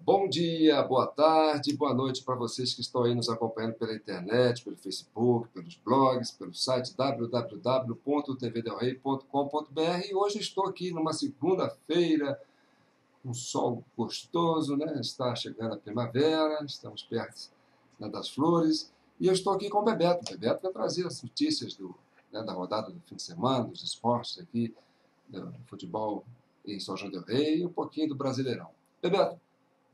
Bom dia, boa tarde, boa noite para vocês que estão aí nos acompanhando pela internet, pelo Facebook, pelos blogs, pelo site www.tvdelrey.com.br. E hoje estou aqui numa segunda-feira, um sol gostoso, né? Está chegando a primavera, estamos perto, né, das flores. E eu estou aqui com o Bebeto. O Bebeto vai trazer as notícias da rodada do fim de semana, dos esportes aqui, do futebol em São João del Rei e um pouquinho do Brasileirão. Bebeto,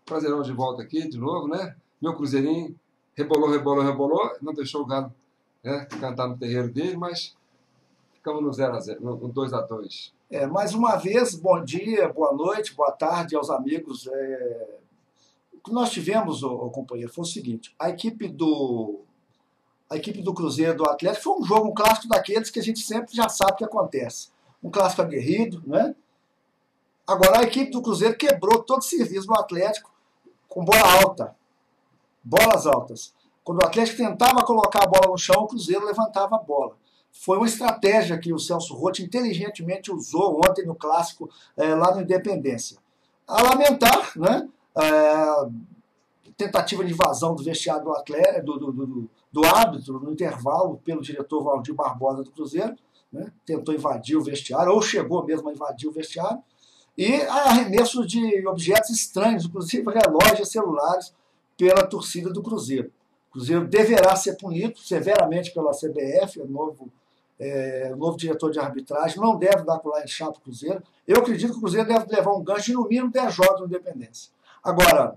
prazerão de volta aqui, de novo, né? Meu cruzeirinho rebolou, rebolou, rebolou, não deixou o Galo, né, cantar no terreiro dele, mas ficamos no 0-0, no 2-2. Mais uma vez, bom dia, boa noite, boa tarde aos amigos. O que nós tivemos, companheiro, foi o seguinte: a equipe do Cruzeiro do Atlético foi um clássico daqueles que a gente sempre já sabe o que acontece. Um clássico aguerrido, né? Agora a equipe do Cruzeiro quebrou todo o serviço do Atlético com bola alta, bolas altas. Quando o Atlético tentava colocar a bola no chão, o Cruzeiro levantava a bola. Foi uma estratégia que o Celso Roth inteligentemente usou ontem no Clássico, lá no Independência. A lamentar, né, tentativa de invasão do vestiário do Atlético, do árbitro no intervalo pelo diretor Valdir Barbosa do Cruzeiro, né, tentou invadir o vestiário, ou chegou mesmo a invadir o vestiário, e arremesso de objetos estranhos, inclusive relógios celulares, pela torcida do Cruzeiro. O Cruzeiro deverá ser punido severamente pela CBF, o novo diretor de arbitragem, não deve dar colar em chapa o Cruzeiro. Eu acredito que o Cruzeiro deve levar um gancho de no mínimo 10 jogos de Independência. Agora,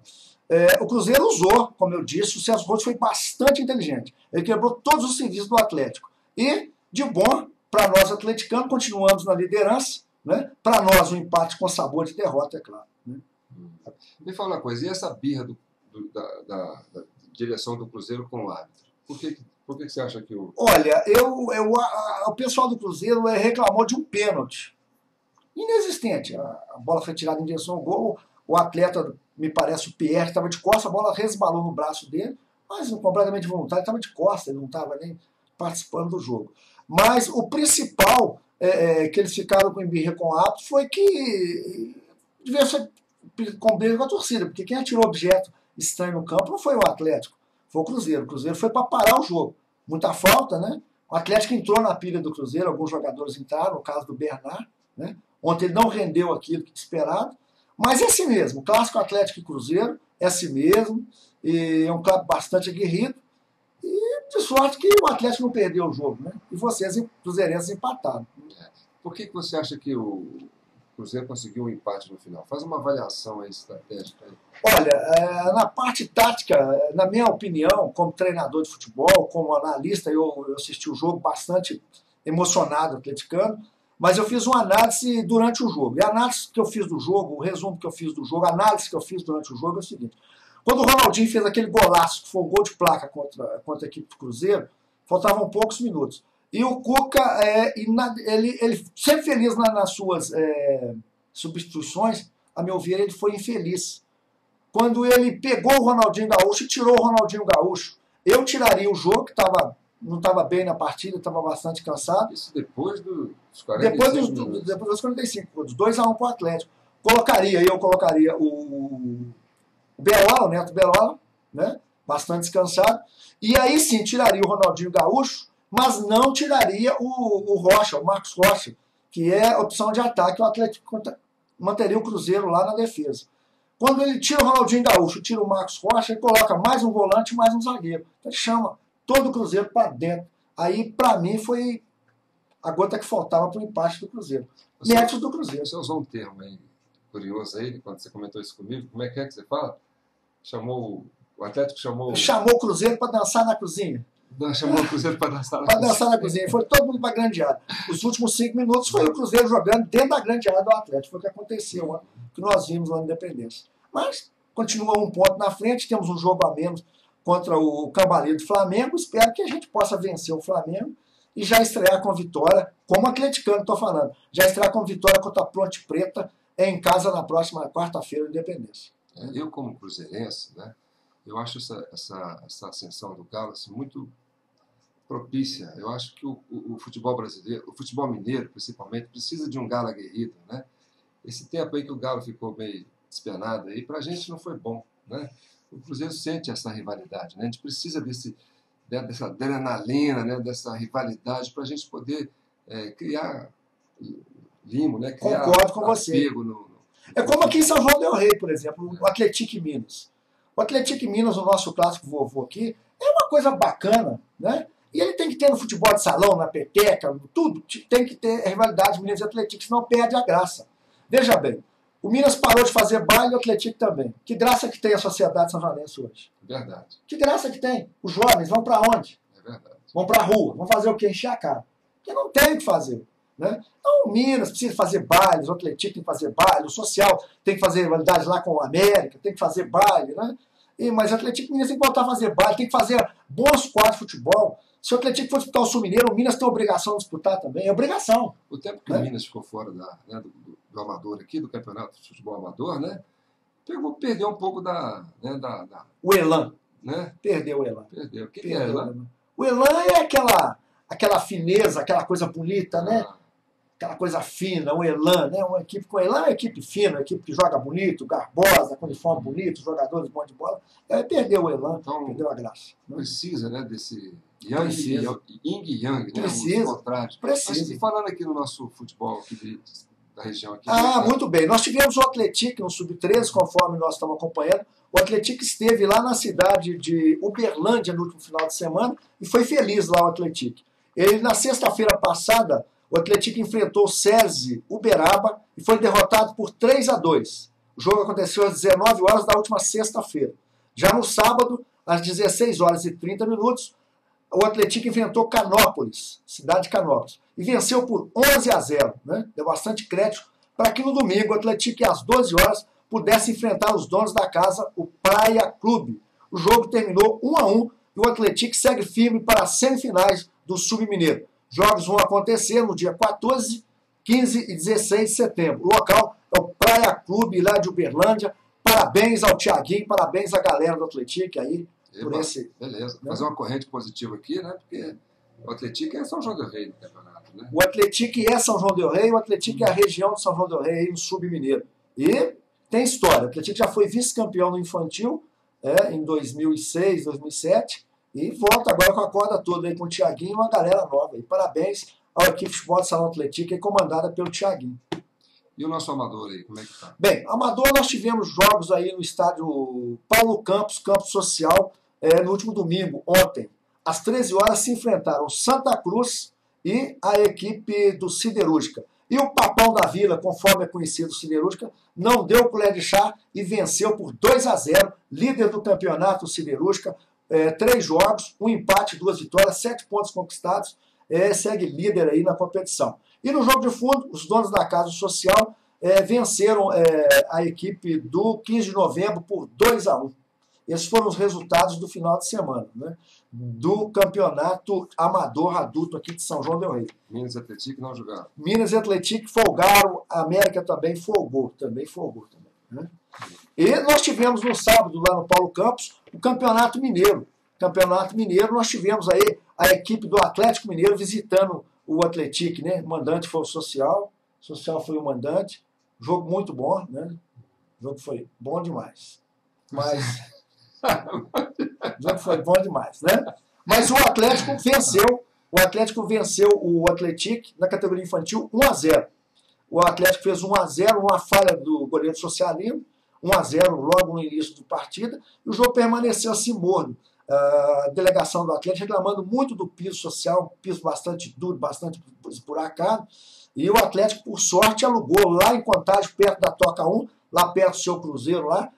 o Cruzeiro usou, como eu disse, o Celso Roth foi bastante inteligente. Ele quebrou todos os serviços do Atlético. E, de bom, para nós atleticanos, continuamos na liderança, né? Para nós, um empate com sabor de derrota, é claro. Né? Me fala uma coisa, e essa birra da direção do Cruzeiro com o árbitro? Por que você acha que o... Olha, o pessoal do Cruzeiro reclamou de um pênalti inexistente. A bola foi tirada em direção ao gol, o atleta, me parece o Pierre, estava de costas, a bola resbalou no braço dele, mas completamente voluntário, estava de costas, ele não estava nem participando do jogo. Mas o principal que eles ficaram com embirra com o árbitro foi que devia ser com briga com a torcida, porque quem atirou objeto estranho no campo não foi o Atlético, foi o Cruzeiro. O Cruzeiro foi para parar o jogo. Muita falta, né? O Atlético entrou na pilha do Cruzeiro, alguns jogadores entraram, no caso do Bernard, né? Ontem ele não rendeu aquilo que esperado, mas é assim mesmo, clássico Atlético e Cruzeiro, é assim mesmo, e é um clássico bastante aguerrido, e de sorte que o Atlético não perdeu o jogo, né? E vocês, cruzeirenses, empataram. Por que você acha que o Cruzeiro conseguiu um empate no final? Faz uma avaliação aí estratégica. Olha, na parte tática, na minha opinião, como treinador de futebol, como analista, eu assisti o jogo bastante emocionado, atleticano, mas eu fiz uma análise durante o jogo. E a análise que eu fiz do jogo, o resumo que eu fiz do jogo, a análise que eu fiz durante o jogo é o seguinte: quando o Ronaldinho fez aquele golaço, que foi um gol de placa contra a equipe do Cruzeiro, faltavam poucos minutos. E o Cuca, ele sempre feliz nas suas substituições, a meu ver, ele foi infeliz. Quando ele pegou o Ronaldinho Gaúcho e tirou o Ronaldinho Gaúcho, eu tiraria o jogo, que não estava bem na partida, estava bastante cansado. Isso depois dos 45 minutos. Depois dos 45 minutos, 2-1 para o Atlético. Eu colocaria o Berola, o Neto Berola, né? Bastante descansado. E aí sim, tiraria o Ronaldinho Gaúcho, mas não tiraria o Rocha, o Marcos Rocha, que é opção de ataque. O Atlético manteria o Cruzeiro lá na defesa. Quando ele tira o Ronaldinho Gaúcho, tira o Marcos Rocha, ele coloca mais um volante e mais um zagueiro. Então ele chama todo o Cruzeiro para dentro. Aí, para mim, foi a gota que faltava para o empate do Cruzeiro. Méritos do Cruzeiro. Você usou um termo aí curioso aí, quando você comentou isso comigo. Como é que você fala? O Atlético chamou o Cruzeiro para dançar na cozinha. Chamou o Cruzeiro para dançar na cozinha. Foi todo mundo para a grande área. Os últimos 5 minutos foi o Cruzeiro jogando dentro da grande área do Atlético. Foi o que aconteceu, que nós vimos lá na Independência. Mas continua um ponto na frente, temos um jogo a menos contra o Cambaleiro do Flamengo. Espero que a gente possa vencer o Flamengo e já estrear com vitória, como atleticano estou falando, já estrear com vitória contra a Ponte Preta em casa na próxima quarta-feira, Independência. Eu, como cruzeirense, né, eu acho essa ascensão do Galo assim, muito propícia. Eu acho que o futebol brasileiro, o futebol mineiro, principalmente, precisa de um Galo aguerrido, né? Esse tempo aí que o Galo ficou meio despenada aí, para a gente não foi bom, né? O Cruzeiro sente essa rivalidade, né? A gente precisa dessa adrenalina, né? Dessa rivalidade para a gente poder criar limo, né? Criar Concordo com você. É como aqui em São João del Rei, por exemplo, o Atlético Minas. O Atlético Minas, o nosso clássico vovô aqui, é uma coisa bacana, né? E ele tem que ter no futebol de salão, na peteca, tudo, tem que ter rivalidade Minas e Atlético, senão perde a graça. Veja bem, o Minas parou de fazer baile e o Atlético também. Que graça que tem a sociedade sanjonense hoje? Verdade. Que graça que tem? Os jovens vão para onde? É verdade. Vão para a rua. Vão fazer o quê? Encher a cara. Porque não tem o que fazer. Né? Então o Minas precisa fazer bailes, o Atlético tem que fazer baile, o Social tem que fazer rivalidade lá com o América, tem que fazer baile, né? Mas o Atlético Minas tem que voltar a fazer baile, tem que fazer bons quadros de futebol. Se o Atlético for disputar o Sul Mineiro, o Minas tem a obrigação de disputar também. É obrigação. O tempo que o Minas ficou fora do amador aqui, do campeonato de futebol amador, né? Perdeu um pouco o elan. Né? Perdeu o elan. Perdeu. O que é elan? O elan é aquela fineza, aquela coisa bonita, né? Aquela coisa fina, o elan, né? Uma equipe com elan é uma equipe fina, uma equipe que joga bonito, garbosa, com uniforme bonito, jogadores bons de bola. Perdeu o elan, então, perdeu a graça. Precisa, né, desse yin e yang, né? Precisa. Mas falando aqui no nosso futebol aqui da região aqui. Muito bem. Nós tivemos o Atlético no Sub-13, conforme nós estamos acompanhando. O Atlético esteve lá na cidade de Uberlândia no último final de semana e foi feliz lá o Atlético. Ele, na sexta-feira passada, o Atlético enfrentou o SESI Uberaba e foi derrotado por 3-2. O jogo aconteceu às 19 horas da última sexta-feira. Já no sábado, às 16 horas e 30 minutos, o Atlético enfrentou Canópolis, cidade de Canópolis, e venceu por 11-0. Né? Deu bastante crédito para que no domingo o Atlético, às 12 horas, pudesse enfrentar os donos da casa, o Praia Clube. O jogo terminou 1-1 e o Atlético segue firme para as semifinais do Submineiro. Jogos vão acontecer no dia 14, 15 e 16 de setembro. O local é o Praia Clube lá de Uberlândia. Parabéns ao Thiaguinho, parabéns à galera do Atlético aí. Beleza. Fazer uma corrente positiva aqui, né? Porque o Atlético é São João del Rei do campeonato, né? O Atlético é São João del Rei, o Atlético é a região de São João del Rei, no Submineiro. E tem história. O Atlético já foi vice-campeão no infantil em 2006, 2007. E volta agora com a corda toda aí com o Thiaguinho e uma galera nova. E parabéns à equipe de futebol de Salão Atlético, comandada pelo Thiaguinho. E o nosso Amador aí, como é que tá? Bem, Amador, nós tivemos jogos aí no estádio Paulo Campos, Campo Social, no último domingo, ontem. Às 13 horas se enfrentaram Santa Cruz e a equipe do Siderúrgica. E o Papão da Vila, conforme é conhecido o Siderúrgica, não deu colher de chá e venceu por 2-0, líder do campeonato Siderúrgica. 3 jogos, 1 empate, 2 vitórias, 7 pontos conquistados, segue líder aí na competição. E no jogo de fundo, os donos da Casa Social venceram a equipe do 15 de novembro por 2-1. Esses foram os resultados do final de semana, né? Do campeonato amador adulto aqui de São João del Rei. Minas e Atlético não jogaram. Minas e Atlético folgaram, a América também folgou. Né? E nós tivemos no sábado, lá no Paulo Campos, o Campeonato Mineiro. Campeonato Mineiro, nós tivemos aí a equipe do Atlético Mineiro visitando o Atlético, né? O mandante foi o Social foi o mandante. Jogo muito bom, né? O jogo foi bom demais. Mas o jogo foi bom demais, né? Mas o Atlético venceu o Atlético na categoria infantil 1-0. O Atlético fez 1-0, uma falha do goleiro Socialino, 1-0 logo no início da partida, e o jogo permaneceu assim morno. A delegação do Atlético reclamando muito do piso social, um piso bastante duro, bastante esburacado, e o Atlético, por sorte, alugou lá em Contagem, perto da Toca 1, lá perto do seu Cruzeiro, lá,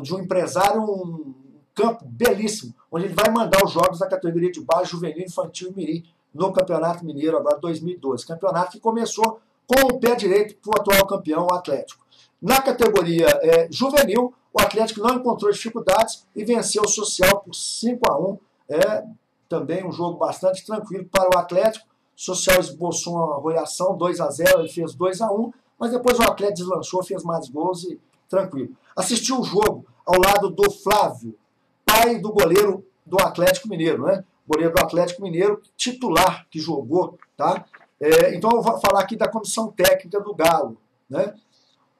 de um empresário, um campo belíssimo, onde ele vai mandar os jogos da categoria de base, juvenil, infantil e mirim, no Campeonato Mineiro, agora 2012. Campeonato que começou com o pé direito para o atual campeão, o Atlético. Na categoria juvenil, o Atlético não encontrou dificuldades e venceu o Social por 5-1. Também um jogo bastante tranquilo para o Atlético. O Social esboçou uma arroiação, 2-0, ele fez 2-1, mas depois o Atlético deslanchou, fez mais gols e tranquilo. Assistiu o jogo ao lado do Flávio, pai do goleiro do Atlético Mineiro, né? Goleiro do Atlético Mineiro, titular que jogou, tá? Então eu vou falar aqui da comissão técnica do Galo, né?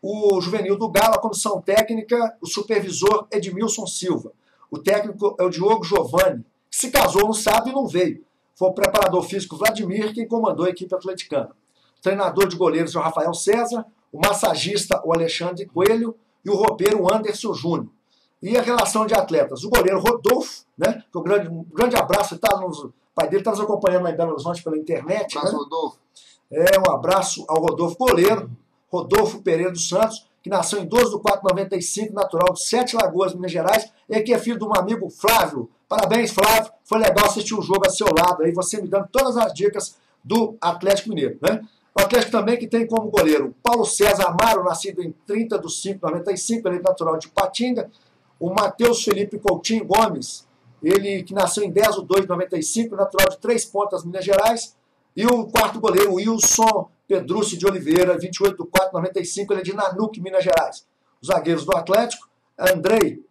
o juvenil do Galo, a comissão técnica, o supervisor Edmilson Silva. O técnico é o Diogo Giovanni, que se casou no sábado e não veio. Foi o preparador físico Vladimir quem comandou a equipe atleticana. O treinador de goleiros é o Rafael César, o massagista o Alexandre Coelho e o roupeiro o Anderson Júnior. E a relação de atletas, o goleiro Rodolfo, né, que um grande abraço, o pai dele está nos acompanhando lá em Belo Horizonte pela internet. Um abraço, né? Rodolfo. Um abraço ao Rodolfo goleiro, Rodolfo Pereira dos Santos, que nasceu em 12 de 4/95, natural de Sete Lagoas, Minas Gerais, e que é filho de um amigo Flávio. Parabéns, Flávio, foi legal assistir o jogo a seu lado, aí você me dando todas as dicas do Atlético Mineiro. Né? O Atlético também que tem como goleiro Paulo César Amaro, nascido em 30 de 5/95, ele é natural de Patinga, o Matheus Felipe Coutinho Gomes, ele que nasceu em 10 de 2/95, natural de Três Pontas, Minas Gerais, e o quarto goleiro, Wilson Pedrucci de Oliveira, 28 de 4/95, ele é de Nanuque, Minas Gerais. Os zagueiros do Atlético, Andrei,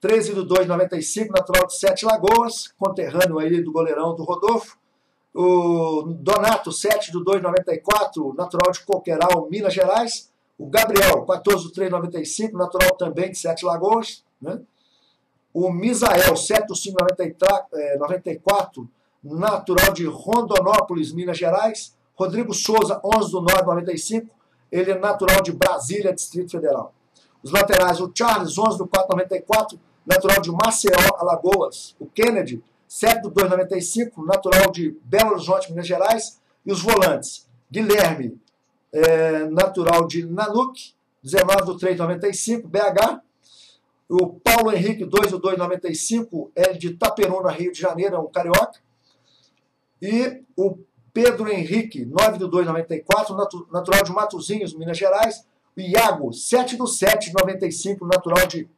13 de 2/95, natural de Sete Lagoas, conterrâneo aí do goleirão do Rodolfo. O Donato, 7 de 2/94, natural de Coqueiral, Minas Gerais. O Gabriel, 14 de 3/95, natural também de Sete Lagoas. Né? O Misael, 7 de 5/94, natural de Rondonópolis, Minas Gerais. Rodrigo Souza, 11 de 9/95, ele é natural de Brasília, Distrito Federal. Os laterais, o Charles, 11 de 4/94, natural de Maceió, Alagoas. O Kennedy, 7 de 2/95, natural de Belo Horizonte, Minas Gerais. E os volantes, Guilherme, natural de Nanuque, 19 de 3/95, BH. O Paulo Henrique, 2 de 2/95, é de Itaperuna, Rio de Janeiro, é um carioca. E o Pedro Henrique, 9 de 2/94, natural de Matozinhos, Minas Gerais. O Iago, 7 de 7/95, natural de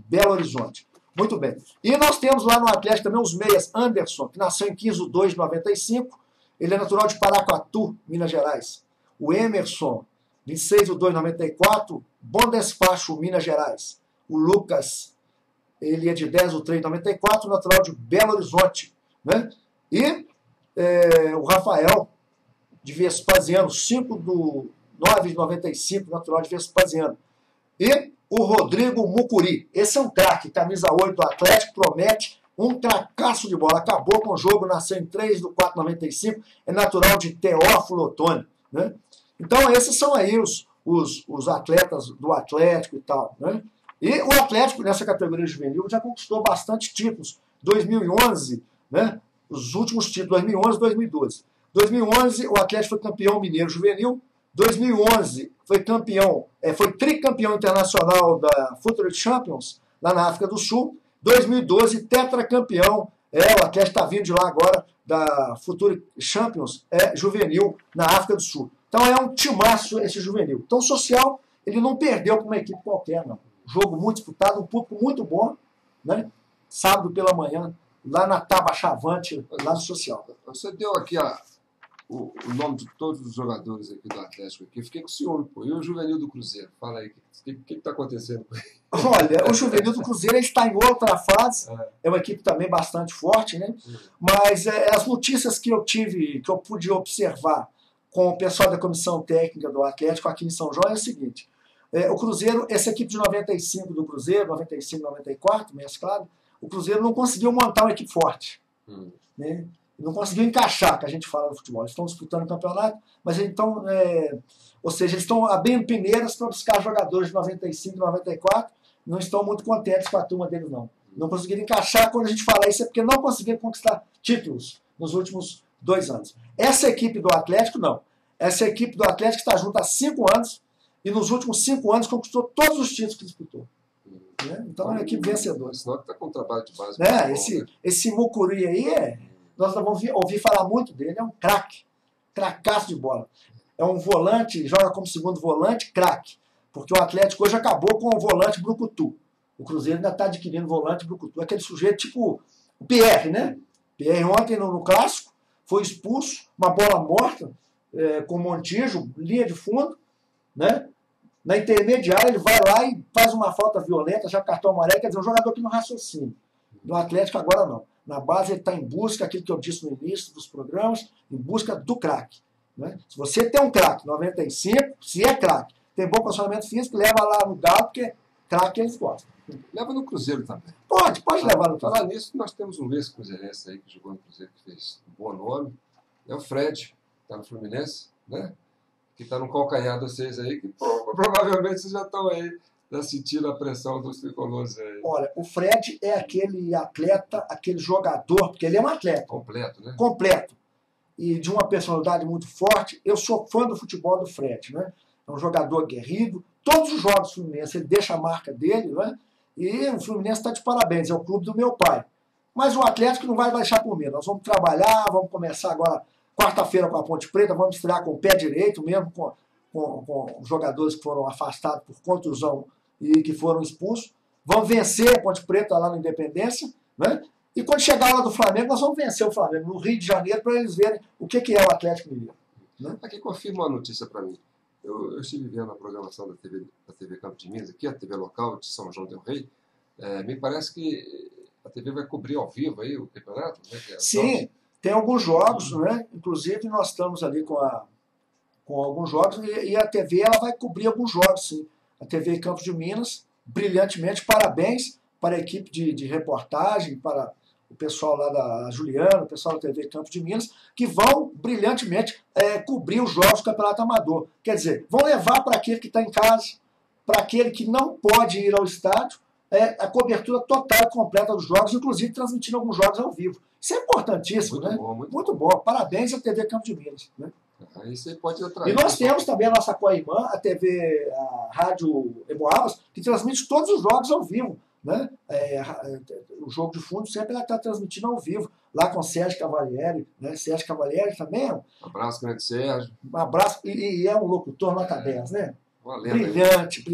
Belo Horizonte. Muito bem. E nós temos lá no Atlético também os meias. Anderson, que nasceu em 15 de 2/95, ele é natural de Paracatu, Minas Gerais. O Emerson, 26 de 2/94, Bom Despacho, Minas Gerais. O Lucas, ele é de 10 de 3/94, natural de Belo Horizonte. Né? E o Rafael, de Vespasiano, 5 de 9/95, natural de Vespasiano. E o Rodrigo Mucuri, esse é um craque, camisa 8 do Atlético, promete um cracaço de bola. Acabou com o jogo, nasceu em 3 de 4/95, é natural de Teófilo Otoni. Né? Então esses são aí os atletas do Atlético e tal. Né? E o Atlético, nessa categoria juvenil, já conquistou bastante títulos. 2011, né? Os últimos títulos, 2011 e 2012. 2011, o Atlético foi campeão mineiro juvenil. 2011, foi tricampeão internacional da Future Champions, lá na África do Sul. 2012, tetracampeão, o Atlético está vindo de lá agora, da Future Champions, juvenil, na África do Sul. Então é um timaço esse juvenil. Então o Social, ele não perdeu para uma equipe qualquer, não. Jogo muito disputado, um público muito bom, né? Sábado pela manhã, lá na Taba Chavante, lá no Social. Você deu aqui o nome de todos os jogadores aqui do Atlético. Aqui. Eu fiquei com ciúme, pô. E o juvenil do Cruzeiro? Fala aí, o que está acontecendo com ele? Olha, o juvenil do Cruzeiro está em outra fase. É uma equipe também bastante forte, né? Mas as notícias que eu tive, que eu pude observar com o pessoal da comissão técnica do Atlético aqui em São João é o seguinte. O Cruzeiro, essa equipe de 95 do Cruzeiro, 95, 94, mesclado, o Cruzeiro não conseguiu montar uma equipe forte. Né? Não conseguiu encaixar, que a gente fala no futebol. Eles estão disputando o campeonato, mas então, ou seja, eles estão abrindo peneiras para buscar jogadores de 95, 94, não estão muito contentes com a turma deles, não. Não conseguiram encaixar. Quando a gente fala isso é porque não conseguiram conquistar títulos nos últimos 2 anos. Essa equipe do Atlético, não. Essa equipe do Atlético está junto há 5 anos e nos últimos 5 anos conquistou todos os títulos que disputou. Né? Então é uma equipe vencedora. Senão está com um trabalho de base. Esse Mucuri aí nós vamos ouvir falar muito dele, é um craque, cracaço de bola. É um volante, joga como segundo volante, craque. Porque o Atlético hoje acabou com o volante Brucutu. O Cruzeiro ainda está adquirindo volante Brucutu. Aquele sujeito tipo o Pierre, né? Pierre ontem no clássico foi expulso, uma bola morta, com Montijo, linha de fundo, né? Na intermediária ele vai lá e faz uma falta violenta, já cartão amarelo, quer dizer, um jogador que não raciocina. No Atlético agora não. Na base ele está em busca, aquilo que eu disse no início dos programas, em busca do craque. Né? Se você tem um craque, 95, se é craque, tem bom condicionamento físico, leva lá no Galo, porque é craque eles gostam. Leva no Cruzeiro também. Pode levar no Cruzeiro. Falar nisso, nós temos um ex-cruzeirense aí que jogou no Cruzeiro, que fez um bom nome. É o Fred, que está no Fluminense, né? Que está no calcanhar de vocês aí, que provavelmente vocês já estão aí sentindo a pressão dos tricolores aí. Olha, o Fred é aquele atleta, aquele jogador, porque ele é um atleta. Completo, né? Completo. E de uma personalidade muito forte. Eu sou fã do futebol do Fred, né? É um jogador aguerrido. Todos os jogos do Fluminense, ele deixa a marca dele, né? E o Fluminense está de parabéns, é o clube do meu pai. Mas o Atlético não vai deixar por mim. Nós vamos trabalhar, vamos começar agora quarta-feira com a Ponte Preta, vamos estrear com o pé direito, mesmo com jogadores que foram afastados por contusão e que foram expulsos. Vamos vencer a Ponte Preta lá na Independência, né? E quando chegar lá do Flamengo, nós vamos vencer o Flamengo no Rio de Janeiro para eles verem o que é o Atlético Mineiro. Né? Aqui confirma uma notícia para mim. Eu estive vendo a programação da TV Campo de Minas, aqui a TV local de São João del Rei. Me parece que a TV vai cobrir ao vivo aí o campeonato, né? Sim, tem alguns jogos, né? Inclusive nós estamos ali com alguns jogos e a TV ela vai cobrir alguns jogos, sim. A TV Campos de Minas, brilhantemente, parabéns para a equipe de reportagem, para o pessoal lá da Juliana, o pessoal da TV Campos de Minas, que vão brilhantemente cobrir os jogos do Campeonato Amador. Quer dizer, vão levar para aquele que está em casa, para aquele que não pode ir ao estádio, a cobertura total e completa dos jogos, inclusive transmitindo alguns jogos ao vivo. Isso é importantíssimo, muito né? Bom, muito bom. Parabéns à TV Campos de Minas. Né? Aí você pode atrair. E nós temos também a nossa Coaimã, a Rádio Emboabas, que transmite todos os jogos ao vivo. Né? O jogo de fundo sempre ela está transmitindo ao vivo, lá com o Sérgio Cavalieri, né? Sérgio Cavalieri também Um abraço, grande Sérgio. Um abraço, e é um locutor nota 10, né? Brilhante.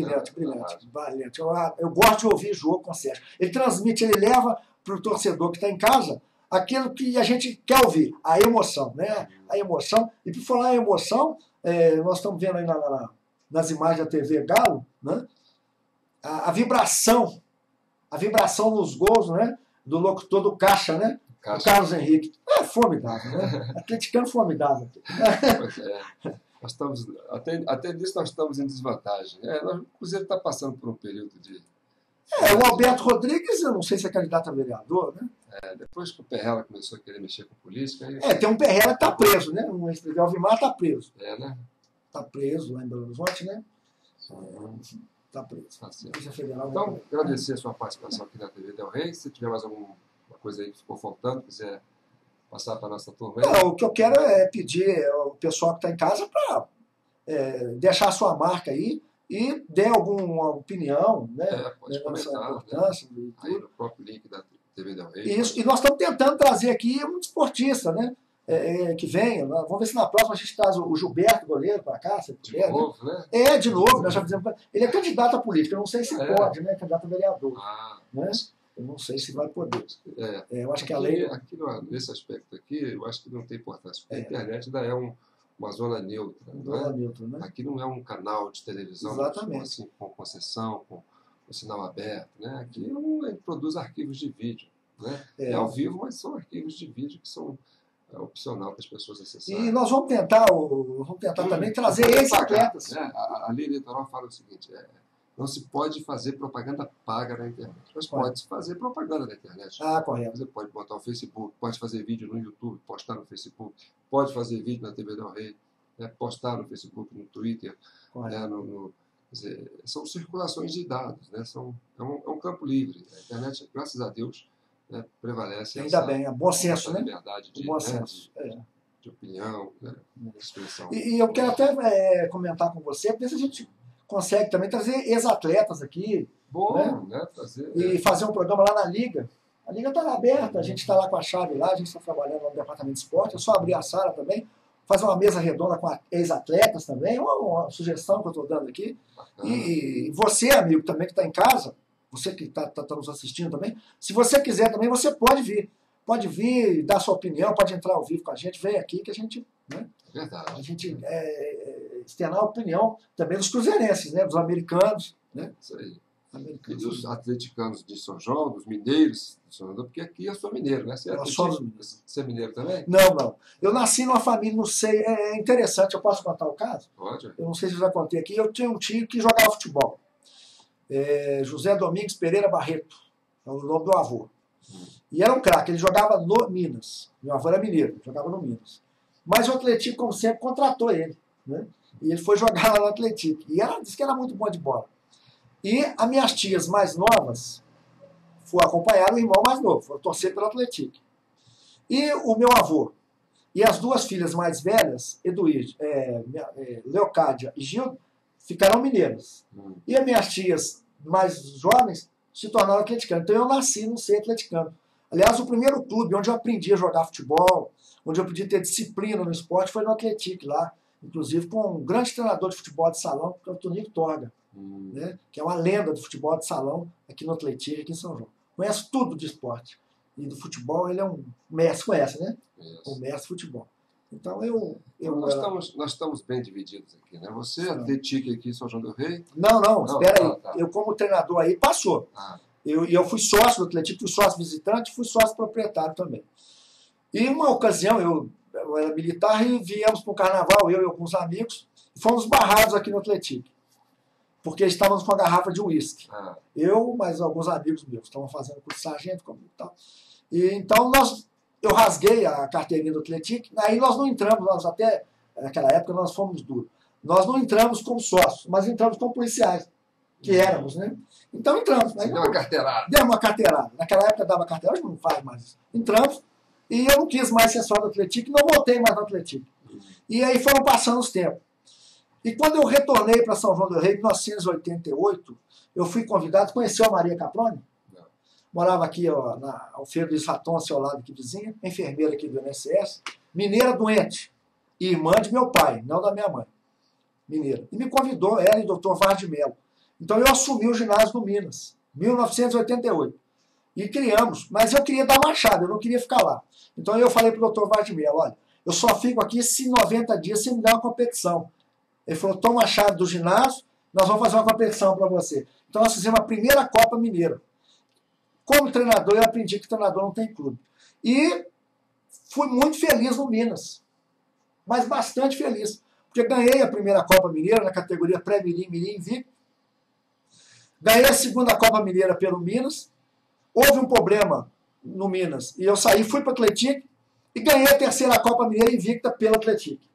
Valente. Eu gosto de ouvir jogo com o Sérgio. Ele transmite, ele leva para o torcedor que está em casa aquilo que a gente quer ouvir, a emoção, né? A emoção. E por falar em emoção, nós estamos vendo aí nas imagens da TV Galo, né? A vibração nos gols, né? Do locutor do Caixa, né? O Carlos Henrique. É formidável, né? Atleticano formidável. Pois é. Nós estamos, até disso nós estamos em desvantagem. O Cruzeiro está passando por um período de... o Alberto Rodrigues, eu não sei se é candidato a vereador, né? Depois que o Perrella começou a querer mexer com política... Tem um Perrella que está preso, né? O ex-presidente Alvimar está preso. Né? Está preso lá em Belo Horizonte, né? Está preso. Federal, então, agradecer a sua participação aqui na TV Del Rey. Se tiver mais alguma coisa aí que ficou faltando, quiser passar para a nossa turma aí. O que eu quero é pedir ao pessoal que está em casa para deixar a sua marca aí e der alguma opinião, né? Pode comentar, importância, né? Aí no próprio link da TV Del Rey. Isso, e nós estamos tentando trazer aqui um esportista, né? Que venha. Vamos ver se na próxima a gente traz o Gilberto, goleiro, para cá, se puder. De novo, né? De novo, nós já fizemos. Ele é candidato a política, eu não sei se pode, né? Candidato a vereador. Né? Eu não sei se vai poder. Eu acho que a lei. Aqui, nesse aspecto aqui, eu acho que não tem importância, porque a internet ainda é uma zona neutra. Né? Aqui não é um canal de televisão assim, com concessão, com sinal aberto. Né? Aqui ele produz arquivos de vídeo. Né? É ao vivo, mas são arquivos de vídeo que são opcional para as pessoas acessarem. E nós vamos tentar também trazer ex-atletas. A lei eleitoral fala o seguinte: não se pode fazer propaganda paga na internet. Mas pode-se fazer propaganda na internet. Correto. Você pode botar o Facebook, pode fazer vídeo no YouTube, postar no Facebook, pode fazer vídeo na TV Del Rey, postar no Facebook, no Twitter. Quer dizer, são circulações de dados, né? É um campo livre. A internet, graças a Deus, prevalece. Ainda bem, é bom senso, né? Liberdade de, bom senso. De opinião, né? De expressão. E eu quero até comentar com você, ver se a gente consegue também trazer ex-atletas aqui. Bom, né? E fazer um programa lá na Liga. A Liga está aberta, a gente está lá com a chave lá, a gente está trabalhando no departamento de esporte, é só abrir a sala também, fazer uma mesa redonda com ex-atletas também, uma sugestão que eu estou dando aqui. E você, amigo, também que está em casa, você que está nos assistindo também, se você quiser também, você pode vir. Pode vir, dar sua opinião, pode entrar ao vivo com a gente, vem aqui que a gente... Né? Verdade. A gente externar a opinião também dos cruzeirenses, né? Dos americanos. Né? Isso aí. E dos atleticanos de São João, dos mineiros de São João, porque aqui eu sou mineiro, né? Você é mineiro também? Não, não. Eu nasci numa família, não sei, é interessante, eu posso contar o caso? Pode. Eu não sei se eu já contei aqui, eu tinha um tio que jogava futebol. José Domingos Pereira Barreto, é o nome do avô. E era um craque, ele jogava no Minas. Meu avô era mineiro, jogava no Minas. Mas o Atlético, como sempre, contratou ele, né? E ele foi jogar lá no Atlético. E disse que era muito bom de bola. E as minhas tias mais novas foram acompanhar o irmão mais novo, foram torcer pelo Atlético. E o meu avô e as duas filhas mais velhas, Leocádia e Gilda, ficaram mineiras. E as minhas tias mais jovens se tornaram atleticanas. Então eu nasci no ser atleticano. Aliás, o primeiro clube onde eu aprendi a jogar futebol, onde eu podia ter disciplina no esporte, foi no Atlético lá. Inclusive com um grande treinador de futebol de salão, que é o Tonico Torga, né? Que é uma lenda do futebol de salão aqui no Atlético, aqui em São João. Conhece tudo de esporte. E do futebol ele é um mestre, conhece, né? Um mestre de futebol. Então nós estamos bem divididos aqui, né? Você é Atlético aqui em São João do Rei? Não, espera aí. Tá. Eu como treinador aí passou. Eu fui sócio do Atlético, fui sócio visitante, fui sócio proprietário também. E uma ocasião, eu era militar e viemos para o carnaval, eu e alguns amigos, e fomos barrados aqui no Atlético. Porque estávamos com uma garrafa de uísque. Eu, mais alguns amigos meus, estavam fazendo curso de sargento, como tal. E então eu rasguei a carteirinha do Atlético, aí nós não entramos, naquela época nós fomos duros. Nós não entramos como sócios, mas entramos como policiais, que éramos, né? Então entramos. Você deu uma carteirada. Deu uma carteirada. Naquela época dava carteirada, hoje não faz mais isso. Entramos, e eu não quis mais ser sócio do Atlético, não voltei mais no Atlético. E aí foram passando os tempos. E quando eu retornei para São João do Rei, em 1988, eu fui convidado, conheceu a Maria Caproni? Não. Morava aqui ao Feiro do Isatom, ao seu lado aqui vizinha, enfermeira aqui do INSS, mineira doente, e irmã de meu pai, não da minha mãe, mineira. E me convidou, ela e o doutor Vaz de Mello. Então eu assumi o ginásio do Minas, 1988. E criamos, mas eu queria dar marchada, eu não queria ficar lá. Então eu falei para o doutor Vaz de Mello, olha, eu só fico aqui se em 90 dias você me der uma competição. Ele falou, toma a chave do ginásio, nós vamos fazer uma competição para você. Então nós fizemos a primeira Copa Mineira. Como treinador, eu aprendi que treinador não tem clube. E fui muito feliz no Minas. Mas bastante feliz. Porque ganhei a primeira Copa Mineira na categoria pré-mirim, mirim, invicto. Ganhei a segunda Copa Mineira pelo Minas. Houve um problema no Minas. E eu saí, fui para o Atlético e ganhei a terceira Copa Mineira invicta pelo Atlético.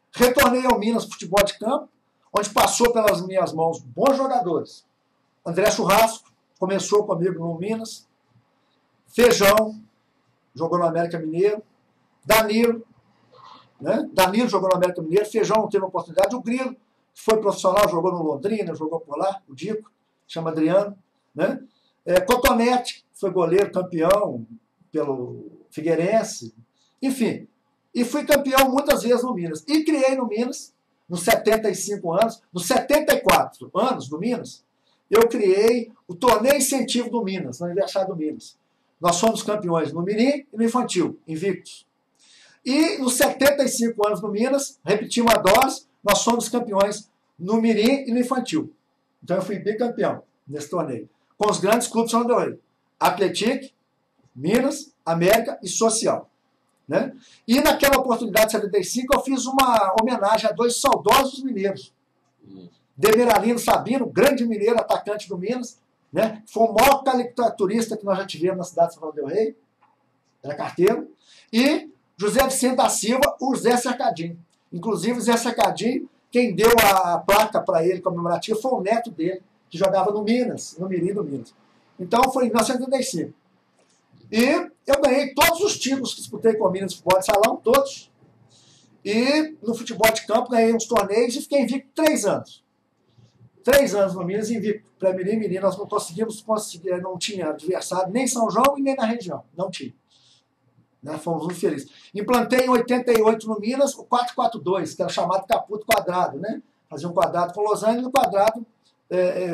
Retornei ao Minas Futebol de Campo, onde passou pelas minhas mãos bons jogadores. André Churrasco começou comigo no Minas. Feijão, jogou no América Mineiro. Danilo, né? Danilo jogou no América Mineiro. Feijão não teve oportunidade. O Grilo, que foi profissional, jogou no Londrina, jogou por lá. O Dico, chama Adriano. Né? Cotonete, foi goleiro, campeão pelo Figueirense. Enfim. E fui campeão muitas vezes no Minas. E criei no Minas, nos 75 anos, nos 74 anos do Minas, eu criei o Torneio Incentivo do Minas, no aniversário do Minas. Nós fomos campeões no Mirim e no Infantil, invictos. E nos 75 anos do Minas, repetimos a dose, nós fomos campeões no Mirim e no Infantil. Então eu fui bicampeão nesse torneio. Com os grandes clubes de São João do Rei. Atlético, Minas, América e Social. Né? E naquela oportunidade de 75 eu fiz uma homenagem a dois saudosos mineiros. Demeralino Sabino, grande mineiro, atacante do Minas, né? Foi o maior caricaturista que nós já tivemos na cidade de São João del Rei, era carteiro, e José Vicente da Silva, o Zé Cercadinho. Inclusive o Zé Cercadinho, quem deu a placa para ele comemorativa foi o neto dele, que jogava no Minas, no Mirim do Minas. Então foi em 1975. E eu ganhei todos os títulos que disputei com o Minas de futebol de salão, todos. E no futebol de campo ganhei uns torneios e fiquei invicto 3 anos. 3 anos no Minas invicto. Para Mirim, Mirim, nós não conseguimos, não tinha adversário nem em São João e nem na região. Não tinha. Né? Fomos muito felizes. Implantei em 88 no Minas o 4-4-2, que era chamado Caputo Quadrado. Né? Fazia um quadrado com Los Angeles e o quadrado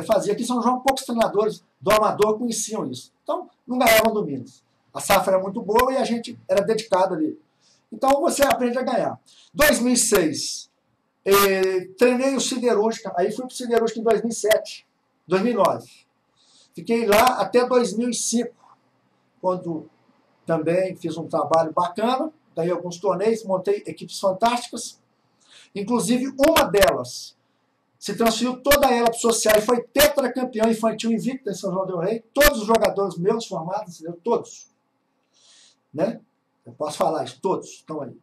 fazia. Aqui em São João, poucos treinadores do amador conheciam isso. Então, não ganhavam do Minas. A safra era muito boa e a gente era dedicado ali. Então, você aprende a ganhar. 2006, treinei o Siderúrgica. Aí fui para o Siderúrgica em 2007. 2009. Fiquei lá até 2005, quando também fiz um trabalho bacana, ganhei alguns torneios, montei equipes fantásticas. Inclusive, uma delas se transferiu toda ela para o social e foi tetracampeão infantil invicto em São João del Rei. Todos os jogadores meus formados, todos. Né? Eu posso falar isso, todos estão aí.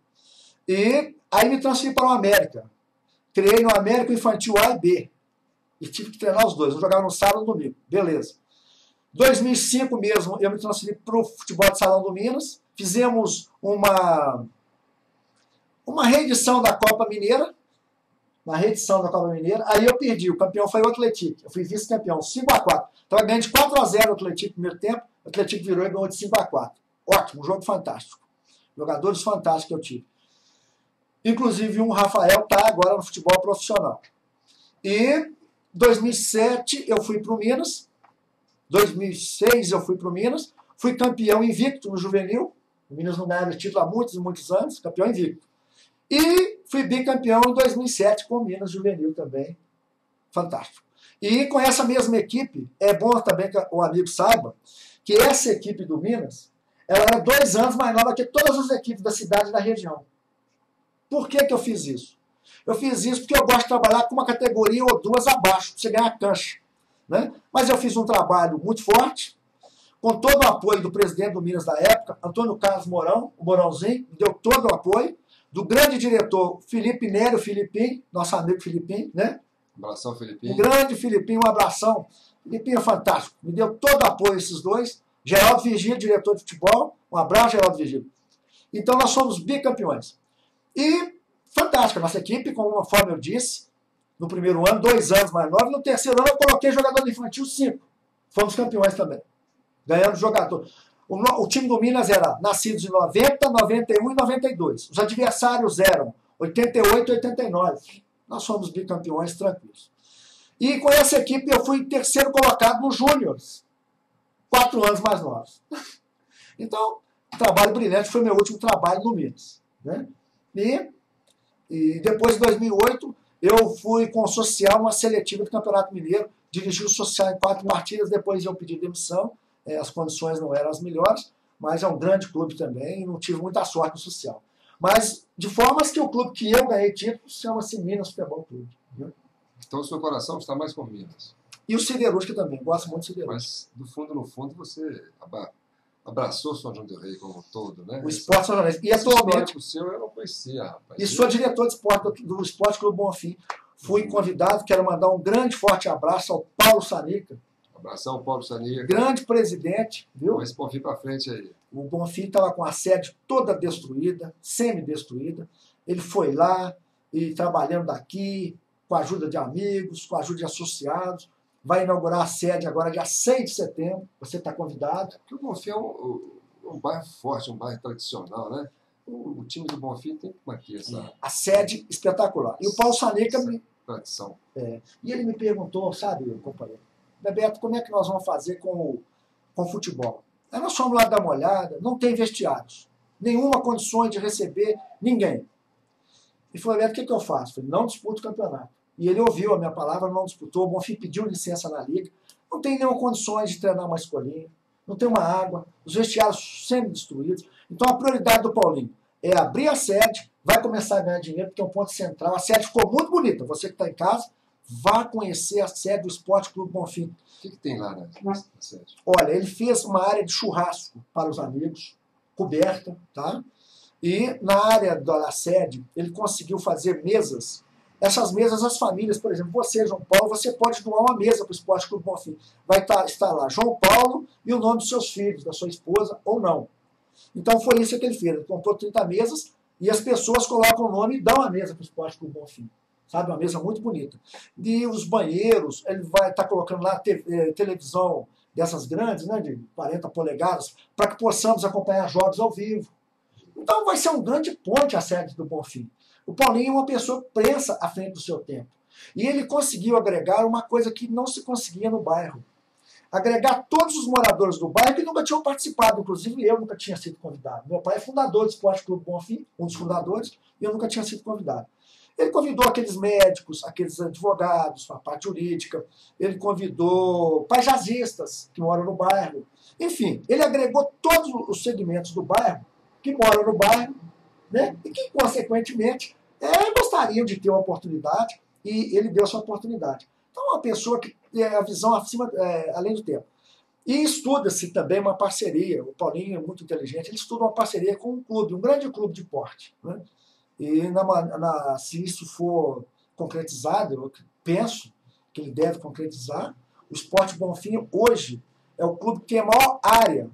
E aí me transferi para o América. Criei no América Infantil A e B. E tive que treinar os dois. Eu jogava no sábado e no domingo. Beleza. 2005 mesmo, eu me transferi para o futebol de salão do Minas. Fizemos uma reedição da Copa Mineira. Aí eu perdi. O campeão foi o Atlético. Eu fui vice-campeão, 5-4. Estava ganhando de 4-0 o Atlético no primeiro tempo. O Atlético virou e ganhou de 5-4. Ótimo, um jogo fantástico. Jogadores fantásticos que eu tive. Inclusive, o Rafael está agora no futebol profissional. E 2007 eu fui para o Minas. 2006 eu fui para o Minas. Fui campeão invicto no juvenil. O Minas não ganhava título há muitos e muitos anos. Campeão invicto. E fui bicampeão em 2007 com o Minas juvenil também. Fantástico. E com essa mesma equipe, é bom também que o amigo saiba que essa equipe do Minas, ela era 2 anos mais nova que todas as equipes da cidade e da região. Por que eu fiz isso? Eu fiz isso porque eu gosto de trabalhar com uma categoria ou duas abaixo, para você ganhar cancha. Né? Mas eu fiz um trabalho muito forte, com todo o apoio do presidente do Minas da época, Antônio Carlos Mourão, o Mourãozinho, me deu todo o apoio, do grande diretor Felipe Nério Filipim, nosso amigo Filipim, né? Um abração, Filipinho. O grande Filipinho, um abração. Filipinho é fantástico, me deu todo o apoio esses dois. Geraldo Vigílio, diretor de futebol, um abraço, Geraldo Vigílio. Então nós somos bicampeões. E fantástica, nossa equipe, conforme eu disse, no primeiro ano, 2 anos mais nova, no terceiro ano eu coloquei jogador infantil 5. Fomos campeões também. Ganhamos jogador. O time do Minas era nascidos em 90, 91 e 92. Os adversários eram 88 e 89. Nós fomos bicampeões tranquilos. E com essa equipe eu fui terceiro colocado nos Júniores. 4 anos mais novos. Então, trabalho brilhante, foi meu último trabalho no Minas. Né? E depois, em 2008, eu fui com o social uma seletiva do Campeonato Mineiro, dirigi o social em 4 partidas, depois eu pedi demissão, as condições não eram as melhores, mas é um grande clube também, e não tive muita sorte no social. Mas, de formas que o clube que eu ganhei título chama-se Minas Futebol Clube. Viu? Então o seu coração está mais com Minas. E o Siderúrgica também, gosto muito do Siderúrgica. Mas, do fundo, no fundo, você abraçou São João del Rei como um todo, né? O esporte São João del Rei. E atualmente... O seu eu não conhecia, rapaz. E sou diretor de esporte do Esporte Clube Bonfim. Fui convidado, quero mandar um grande, forte abraço ao Paulo Sanica. Abração, Paulo Sanica. Grande presidente, viu? Mas Bonfim para frente aí. O Bonfim estava com a sede toda destruída, semi-destruída. Ele foi lá e trabalhando daqui, com a ajuda de amigos, com a ajuda de associados. Vai inaugurar a sede agora, dia 6 de setembro. Você está convidado. Porque o Bonfim é um bairro forte, um bairro tradicional, né? O time do Bonfim tem que manter essa... A sede espetacular. E o Paulo Sanica... Tradição. E ele me perguntou, sabe, companheiro, Bebeto, como é que nós vamos fazer com o futebol? Aí nós fomos lá dar uma olhada, não tem vestiários. Nenhuma condição de receber ninguém. E falou, Bebeto, o que eu faço? Eu falei, não disputo o campeonato. E ele ouviu a minha palavra, não disputou. O Bonfim pediu licença na liga. Não tem nenhuma condições de treinar uma escolinha. Não tem uma água. Os vestiários semi-destruídos. Então a prioridade do Paulinho é abrir a sede, vai começar a ganhar dinheiro, porque é um ponto central. A sede ficou muito bonita. Você que está em casa, vá conhecer a sede do Esporte Clube Bonfim. O que tem lá na sede? Olha, ele fez uma área de churrasco para os amigos, coberta, tá? E na área da sede, ele conseguiu fazer mesas. Essas mesas, as famílias, por exemplo, você, João Paulo, você pode doar uma mesa para o Esporte Clube Bonfim. Vai estar lá João Paulo e o nome dos seus filhos, da sua esposa ou não. Então foi isso que ele fez. Ele comprou 30 mesas e as pessoas colocam o nome e dão a mesa para o Esporte Clube Bonfim. Sabe, uma mesa muito bonita. E os banheiros, ele vai estar colocando lá televisão dessas grandes, né, de 40 polegadas, para que possamos acompanhar jogos ao vivo. Então vai ser um grande ponte a sede do Bonfim. O Paulinho é uma pessoa que pensa à frente do seu tempo. E ele conseguiu agregar uma coisa que não se conseguia no bairro. Agregar todos os moradores do bairro que nunca tinham participado. Inclusive eu nunca tinha sido convidado. Meu pai é fundador do Esporte Clube Bonfim, um dos fundadores, e eu nunca tinha sido convidado. Ele convidou aqueles médicos, aqueles advogados, a parte jurídica, ele convidou paisagistas que moram no bairro. Enfim, ele agregou todos os segmentos do bairro, que moram no bairro, né, e que, consequentemente, gostariam de ter uma oportunidade, e ele deu essa oportunidade. Então, é uma pessoa que tem a visão além do tempo. E estuda-se também uma parceria, o Paulinho é muito inteligente, ele estuda uma parceria com um clube, um grande clube de porte, né? E se isso for concretizado, eu penso que ele deve concretizar, o Sport Bonfim hoje é o clube que tem a maior área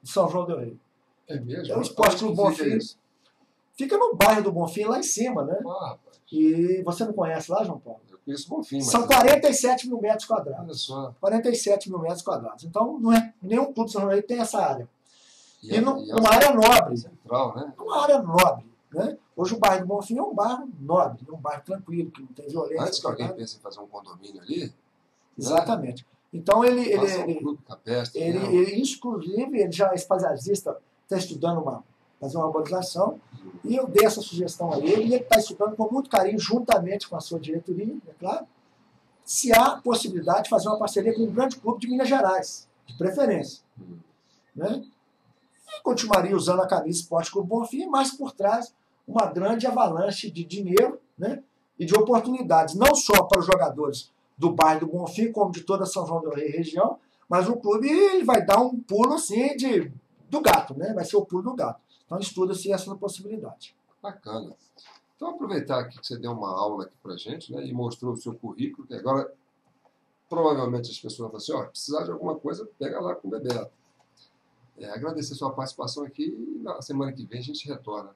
de São João del Rei. É mesmo? É o Sport Clube Bonfim. Fica no bairro do Bonfim, lá em cima, né? E você não conhece lá, João Paulo? Eu conheço Bonfim. São 47 mil metros quadrados. Olha só. 47 mil metros quadrados. Então, não é, nenhum clube de São João del Rei tem essa área. Numa área nobre. Central, né? Uma área nobre. Né? Hoje o bairro do Bonfim é um bairro nobre, um bairro tranquilo, que não tem violência. Antes que alguém pense em fazer um condomínio ali. Exatamente. Né? Então ele inclusive, ele já é paisagista, está estudando fazer uma urbanização, e eu dei essa sugestão a ele, e ele está estudando com muito carinho, juntamente com a sua diretoria, é claro, se há possibilidade de fazer uma parceria com um grande clube de Minas Gerais, de preferência. Né? E continuaria usando a camisa Sport Clube Bonfim, mas por trás uma grande avalanche de dinheiro, né, e de oportunidades, não só para os jogadores do bairro do Bonfim, como de toda São João del Rei e região, mas o clube ele vai dar um pulo assim do gato, né? Vai ser o pulo do gato. Então estuda-se essa possibilidade. Bacana. Então aproveitar aqui que você deu uma aula aqui pra gente, né, e mostrou o seu currículo, que agora provavelmente as pessoas vão falar assim, precisar de alguma coisa, pega lá com o Bebeto. Agradecer a sua participação aqui e na semana que vem a gente retorna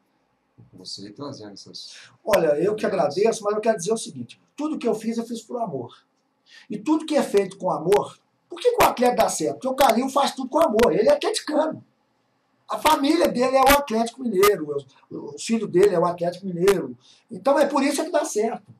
com você e trazendo essas... Olha, eu que agradeço, mas eu quero dizer o seguinte, tudo que eu fiz por amor. E tudo que é feito com amor, por que o atleta dá certo? Porque o Carlinho faz tudo com amor, ele é atleticano. A família dele é o Atlético Mineiro, o filho dele é o Atlético Mineiro. Então é por isso que dá certo.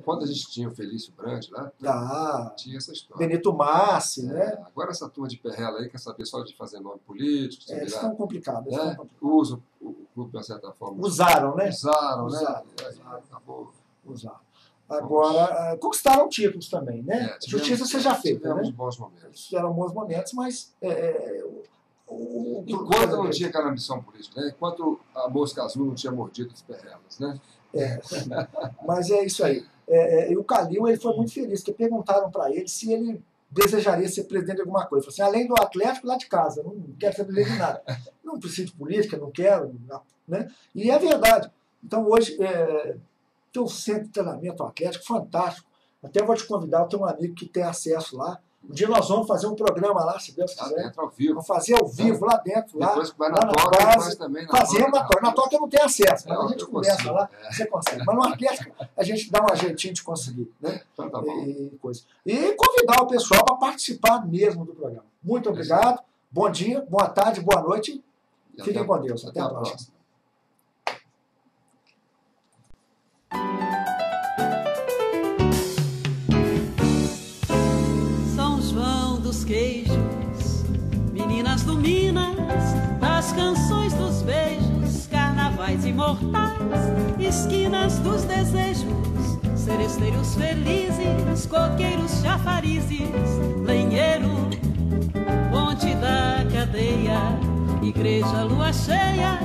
Quando a gente tinha o Felício Brandi lá, tinha essa história. Benito Massi, né? Agora essa turma de perrela aí quer saber só de fazer nome político. Eles estão complicados. Usa o clube de uma certa forma. Usaram, né? Usaram. Acabou. Usaram. Agora, conquistaram títulos também, né? Justiça seja feita. Tivemos né? bons momentos. Tiveram bons momentos, mas... Enquanto não tinha aquela ambição política, né? Enquanto a mosca azul não tinha mordido as perrelas, né? Mas é isso aí. E o Calil, ele foi muito feliz, porque perguntaram para ele se ele desejaria ser presidente de alguma coisa. Ele falou assim, além do Atlético, lá de casa, não quero ser presidente de nada. Não preciso de política, não quero. Né? E é verdade. Então hoje tem um centro de treinamento atlético fantástico. Até vou te convidar, eu tenho um amigo que tem acesso lá. Um dia nós vamos fazer um programa lá, se Deus quiser. Lá dentro, ao vivo. Vamos fazer ao vivo, lá dentro. Depois lá, vai na toca, faz também na fazemos na toca. Na toca eu não tenho acesso, mas a gente começa consigo, lá, você consegue. Mas no Atlético a gente dá um jeitinho de conseguir. Né? Então tá bom. E convidar o pessoal para participar mesmo do programa. Muito obrigado, bom dia, boa tarde, boa noite. Fiquem com Deus. Até a próxima. Queijos, meninas do Minas, das canções dos beijos, carnavais imortais, esquinas dos desejos, seresteiros felizes, coqueiros chafarizes, lenheiro, ponte da cadeia, igreja lua cheia,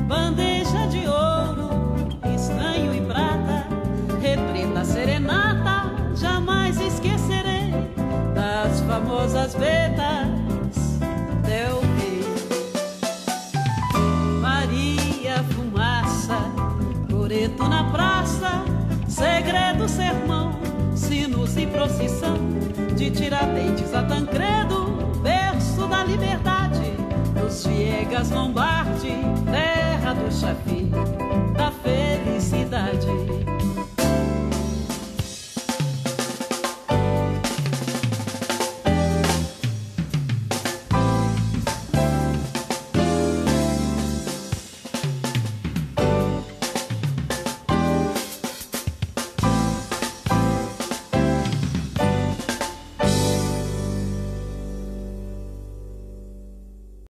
bandeja de ouro, estanho e prata, repreta serenata, jamais esquecerei das famosas vetas del Rei. Maria Fumaça, coreto na praça, segredo sermão, sinos e procissão, de Tiradentes a Tancredo, berço da liberdade, dos Viegas Lombardi, terra do Chafi.